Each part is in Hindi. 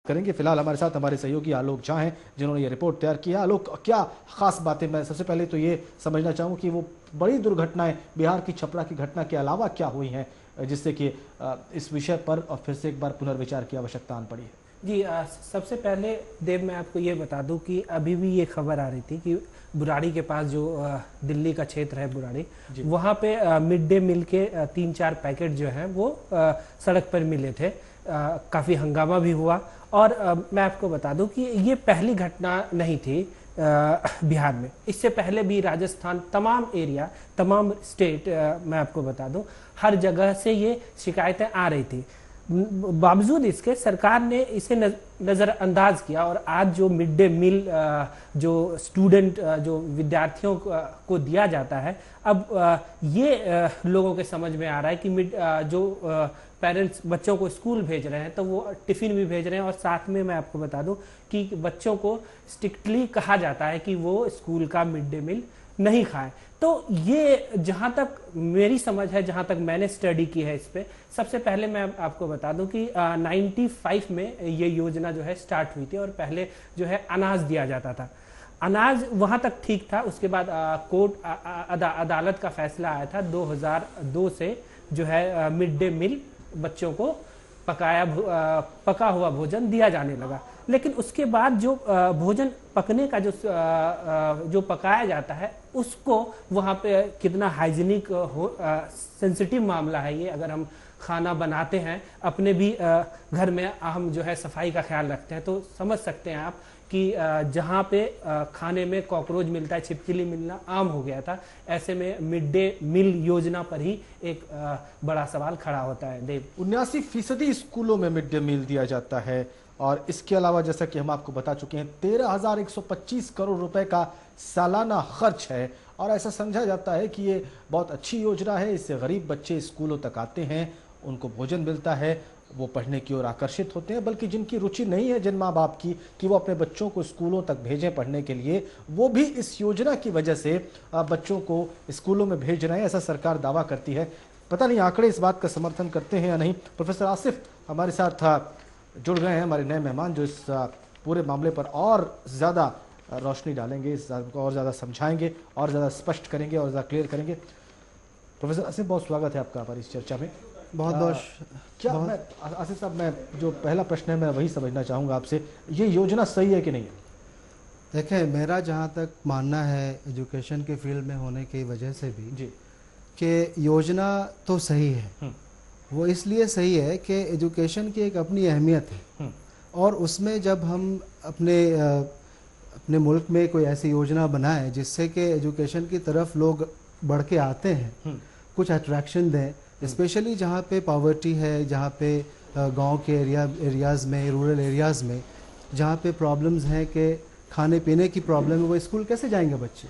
करेंगे। फिलहाल हमारे साथ हमारे सहयोगी आलोक झा हैं जिन्होंने ये रिपोर्ट तैयार की है। आलोक, क्या खास बातें, मैं सबसे पहले तो ये समझना चाहूँ कि वो बड़ी दुर्घटनाएं बिहार की छपरा की घटना के अलावा क्या हुई हैं जिससे कि इस विषय पर और फिर से एक बार पुनर्विचार की आवश्यकता आन पड़ी है? जी, सबसे पहले देव मैं आपको ये बता दूं कि अभी भी ये खबर आ रही थी कि बुराड़ी के पास जो दिल्ली का क्षेत्र है बुराड़ी, वहाँ पे मिड डे मील के 3-4 पैकेट जो हैं वो सड़क पर मिले थे। काफ़ी हंगामा भी हुआ और मैं आपको बता दूं कि ये पहली घटना नहीं थी बिहार में। इससे पहले भी राजस्थान, तमाम स्टेट, मैं आपको बता दूं हर जगह से ये शिकायतें आ रही थी। बावजूद इसके सरकार ने इसे नज़रअंदाज किया और आज जो मिड डे मील जो स्टूडेंट जो विद्यार्थियों को दिया जाता है, अब ये लोगों के समझ में आ रहा है कि जो पेरेंट्स बच्चों को स्कूल भेज रहे हैं तो वो टिफ़िन भी भेज रहे हैं और साथ में मैं आपको बता दूं कि बच्चों को स्ट्रिक्टली कहा जाता है कि वो स्कूल का मिड डे मील नहीं खाएं। तो ये जहां तक मेरी समझ है, जहां तक मैंने स्टडी की है इस पे, सबसे पहले मैं आपको बता दूं कि 95 में ये योजना जो है स्टार्ट हुई थी और पहले जो है अनाज दिया जाता था। अनाज वहां तक ठीक था। उसके बाद अदालत का फैसला आया था 2002 से जो है मिड डे मील बच्चों को पका हुआ भोजन दिया जाने लगा। लेकिन उसके बाद जो भोजन पकने का जो पकाया जाता है उसको वहाँ पे कितना हाइजीनिक सेंसिटिव मामला है ये। अगर हम खाना बनाते हैं, अपने भी घर में हम जो है सफाई का ख्याल रखते हैं, तो समझ सकते हैं आप कि जहाँ पे खाने में कॉकरोच मिलता है, छिपकली मिलना आम हो गया था। ऐसे में मिड डे मील योजना पर ही एक बड़ा सवाल खड़ा होता है। देव, 79% स्कूलों में मिड डे मील दिया जाता है और इसके अलावा जैसा कि हम आपको बता चुके हैं 13,125 करोड़ रुपए का सालाना खर्च है और ऐसा समझा जाता है कि ये बहुत अच्छी योजना है। इससे गरीब बच्चे स्कूलों तक आते हैं, उनको भोजन मिलता है, वो पढ़ने की ओर आकर्षित होते हैं। बल्कि जिनकी रुचि नहीं है, जिन माँ बाप की कि वो अपने बच्चों को स्कूलों तक भेजें पढ़ने के लिए, वो भी इस योजना की वजह से बच्चों को स्कूलों में भेज रहे हैं, ऐसा सरकार दावा करती है। पता नहीं आंकड़े इस बात का समर्थन करते हैं या नहीं। प्रोफेसर आसिफ हमारे साथ जुड़ गए हैं, हमारे नए मेहमान, जो इस पूरे मामले पर और ज़्यादा रोशनी डालेंगे, इस को और ज़्यादा समझाएंगे और ज़्यादा स्पष्ट करेंगे और ज़्यादा क्लियर करेंगे। प्रोफेसर आसिफ, बहुत स्वागत है आपका हमारी इस चर्चा में। मैं आसिफ साहब, मैं जो पहला प्रश्न है मैं वही समझना चाहूँगा आपसे, ये योजना सही है कि नहीं है? देखें, मेरा जहाँ तक मानना है एजुकेशन के फील्ड में होने की वजह से भी जी कि योजना तो सही है। वो इसलिए सही है कि एजुकेशन की एक अपनी अहमियत है और उसमें जब हम अपने मुल्क में कोई ऐसी योजना बनाएं जिससे कि एजुकेशन की तरफ लोग बढ़ के आते हैं, कुछ अट्रैक्शन दें, स्पेशली जहाँ पे पॉवर्टी है, जहाँ पे गांव के एरियाज़ में, रूरल एरियाज़ में जहाँ पे प्रॉब्लम्स हैं कि खाने पीने की प्रॉब्लम है, वो स्कूल कैसे जाएंगे बच्चे?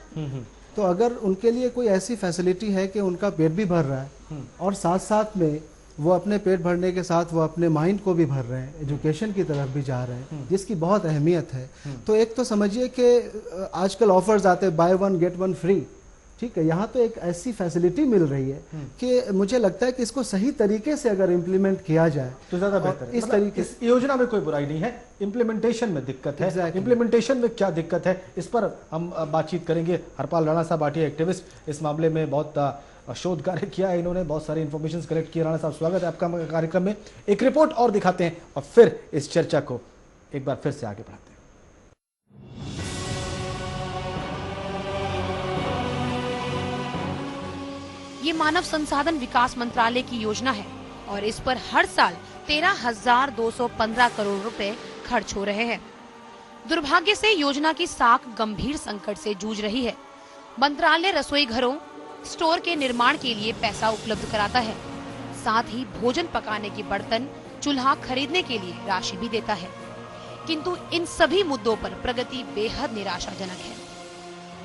तो अगर उनके लिए कोई ऐसी फैसिलिटी है कि उनका पेट भी भर रहा है और साथ साथ में वो अपने पेट भरने के साथ वो अपने माइंड को भी भर रहे हैं, एजुकेशन की तरफ भी जा रहे हैं, जिसकी बहुत अहमियत है। तो एक तो समझिए कि आजकल ऑफर्स आते हैं, by one get one free, ठीक है। यहाँ तो एक ऐसी फैसिलिटी मिल रही है कि मुझे लगता है कि इसको सही तरीके से अगर इम्प्लीमेंट किया जाए तो ज्यादा बेहतर है। इस तरीके इस योजना में कोई बुराई नहीं है, इम्प्लीमेंटेशन में दिक्कत है। इम्प्लीमेंटेशन में क्या दिक्कत है, इस पर हम बातचीत करेंगे। हरपाल राणा साहब भाटिया, एक्टिविस्ट, इस मामले में बहुत शोध कार्य किया है, इन्होंने बहुत सारी इन्फॉर्मेशन कलेक्ट की। राणा साहब, स्वागत है आपका कार्यक्रम में। एक रिपोर्ट और दिखाते हैं और फिर इस चर्चा को एक बार फिर से आगे बढ़ाते हैं। ये मानव संसाधन विकास मंत्रालय की योजना है और इस पर हर साल 13,215 करोड़ रुपए खर्च हो रहे हैं। दुर्भाग्य से योजना की साख गंभीर संकट से जूझ रही है। मंत्रालय रसोई घरों, स्टोर के निर्माण के लिए पैसा उपलब्ध कराता है, साथ ही भोजन पकाने के बर्तन, चूल्हा खरीदने के लिए राशि भी देता है, किंतु इन सभी मुद्दों पर प्रगति बेहद निराशाजनक है।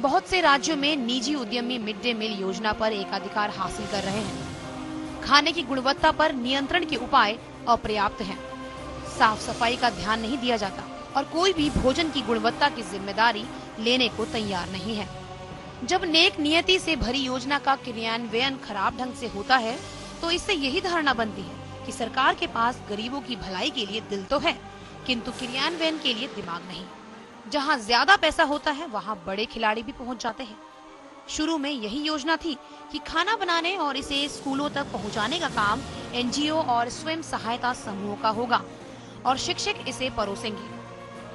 बहुत से राज्यों में निजी उद्यमी मिड डे मील योजना पर एकाधिकार हासिल कर रहे हैं। खाने की गुणवत्ता पर नियंत्रण के उपाय अपर्याप्त हैं। साफ सफाई का ध्यान नहीं दिया जाता और कोई भी भोजन की गुणवत्ता की जिम्मेदारी लेने को तैयार नहीं है। जब नेक नियति से भरी योजना का क्रियान्वयन खराब ढंग से होता है तो इससे यही धारणा बनती है कि सरकार के पास गरीबों की भलाई के लिए दिल तो है, किंतु क्रियान्वयन के लिए दिमाग नहीं। जहां ज्यादा पैसा होता है वहां बड़े खिलाड़ी भी पहुंच जाते हैं। शुरू में यही योजना थी कि खाना बनाने और इसे स्कूलों तक पहुंचाने का काम एनजीओ और स्वयं सहायता समूहों का होगा और शिक्षक इसे परोसेंगे।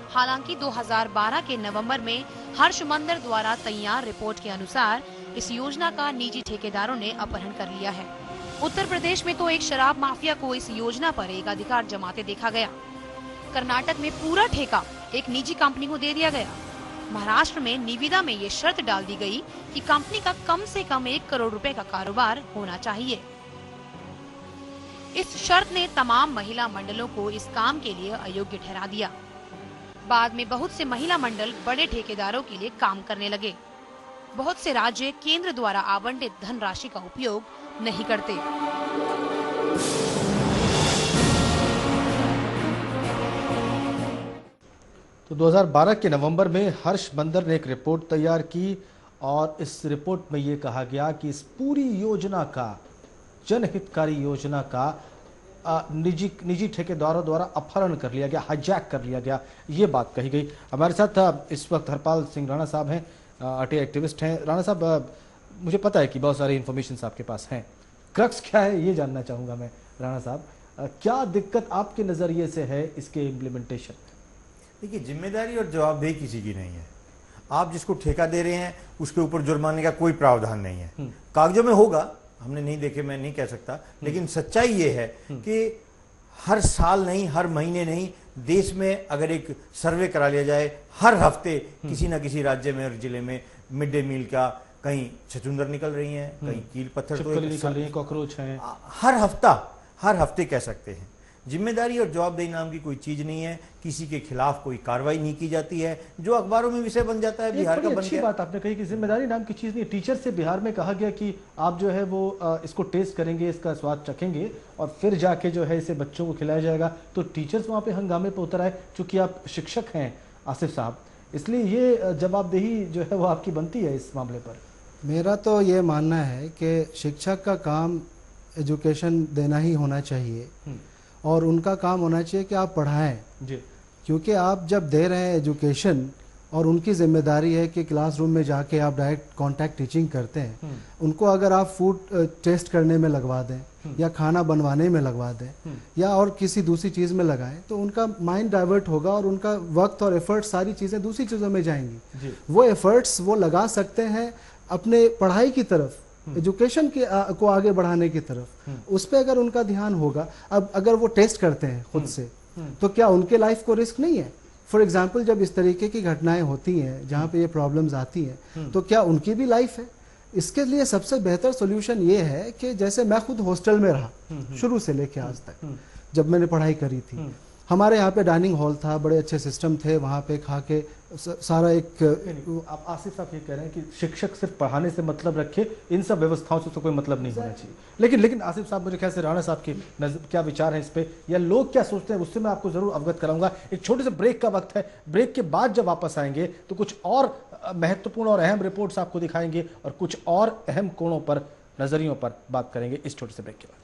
हालांकि 2012 के नवंबर में हर्ष मंदर द्वारा तैयार रिपोर्ट के अनुसार इस योजना का निजी ठेकेदारों ने अपहरण कर लिया है। उत्तर प्रदेश में तो एक शराब माफिया को इस योजना पर एकाधिकार जमाते देखा गया। कर्नाटक में पूरा ठेका एक निजी कंपनी को दे दिया गया। महाराष्ट्र में निविदा में ये शर्त डाल दी गई कि कंपनी का कम से कम 1 करोड़ रुपए का कारोबार होना चाहिए। इस शर्त ने तमाम महिला मंडलों को इस काम के लिए अयोग्य ठहरा दिया। बाद में बहुत से महिला मंडल बड़े ठेकेदारों के लिए काम करने लगे। बहुत से राज्य केंद्र द्वारा आवंटित धनराशि का उपयोग नहीं करते। तो 2012 के नवंबर में हर्ष मंदर ने एक रिपोर्ट तैयार की और इस रिपोर्ट में ये कहा गया कि इस पूरी योजना का, जनहितकारी योजना का निजी ठेकेदारों द्वारा अपहरण कर लिया गया, हाईजैक कर लिया गया, ये बात कही गई। हमारे साथ इस वक्त हरपाल सिंह राणा साहब हैं, आरटीआई एक्टिविस्ट हैं। राणा साहब, मुझे पता है कि बहुत सारी इन्फॉर्मेशन आपके पास हैं, क्रक्स क्या है ये जानना चाहूँगा मैं। राणा साहब, क्या दिक्कत आपके नज़रिए से है इसके इम्प्लीमेंटेशन? देखिए, जिम्मेदारी और जवाबदेही किसी की नहीं है। आप जिसको ठेका दे रहे हैं उसके ऊपर जुर्माने का कोई प्रावधान नहीं है। कागजों में होगा, हमने नहीं देखे, मैं नहीं कह सकता, लेकिन सच्चाई ये है कि हर साल नहीं, हर महीने नहीं, देश में अगर एक सर्वे करा लिया जाए, हर हफ्ते किसी न किसी राज्य में और जिले में मिड डे मील का कहीं छछूंदर निकल रही हैं, कहीं कील पत्थर निकल रही है, कॉकरोच हैं, हर हफ्ते कह सकते हैं। जिम्मेदारी और जवाबदेही नाम की कोई चीज नहीं है। किसी के खिलाफ कोई कार्रवाई नहीं की जाती है, जो अखबारों में विषय बन जाता है। बिहार का बन अच्छी बात आपने कही कि जिम्मेदारी नाम की चीज नहीं है। टीचर से बिहार में कहा गया कि आप जो है वो इसको टेस्ट करेंगे, इसका स्वाद चखेंगे और फिर जाके जो है इसे बच्चों को खिलाया जाएगा। तो टीचर्स वहां पे हंगामे पे उतर आए, चूंकि आप शिक्षक हैं आसिफ साहब, इसलिए ये जवाबदेही जो है वो आपकी बनती है इस मामले पर। मेरा तो ये मानना है कि शिक्षक का काम एजुकेशन देना ही होना चाहिए और उनका काम होना चाहिए कि आप पढ़ाएं जी, क्योंकि आप जब दे रहे हैं एजुकेशन और उनकी जिम्मेदारी है कि क्लासरूम में जाके आप डायरेक्ट कांटेक्ट टीचिंग करते हैं। उनको अगर आप फूड टेस्ट करने में लगवा दें या खाना बनवाने में लगवा दें या और किसी दूसरी चीज़ में लगाएं तो उनका माइंड डाइवर्ट होगा और उनका वक्त और एफर्ट्स, सारी चीज़ें दूसरी चीज़ों में जाएंगी। वो एफर्ट्स वो लगा सकते हैं अपने पढ़ाई की तरफ, एजुकेशन को आगे बढ़ाने की तरफ। उस पर अगर उनका ध्यान होगा, अब अगर वो टेस्ट करते हैं खुद से तो क्या उनके लाइफ को रिस्क नहीं है? फॉर एग्जाम्पल, जब इस तरीके की घटनाएं होती हैं जहाँ पे ये प्रॉब्लम्स आती हैं तो क्या उनकी भी लाइफ है? इसके लिए सबसे बेहतर सोल्यूशन ये है कि जैसे मैं खुद हॉस्टल में रहा शुरू से लेके आज तक, जब मैंने पढ़ाई करी थी, हमारे यहाँ पे डाइनिंग हॉल था, बड़े अच्छे सिस्टम थे, वहाँ पे खा के सारा एक। आप आसिफ साहब ये कह रहे हैं कि शिक्षक सिर्फ पढ़ाने से मतलब रखे, इन सब व्यवस्थाओं से तो कोई मतलब नहीं होना चाहिए। लेकिन आसिफ साहब, मुझे ख्याल से राणा साहब के क्या विचार है इस पे या लोग क्या सोचते हैं, उससे मैं आपको जरूर अवगत कराऊंगा। एक छोटे से ब्रेक का वक्त है। ब्रेक के बाद जब वापस आएंगे तो कुछ और महत्वपूर्ण और अहम रिपोर्ट्स आपको दिखाएंगे और कुछ और अहम कोणों पर, नजरियों पर बात करेंगे इस छोटे से ब्रेक के बाद।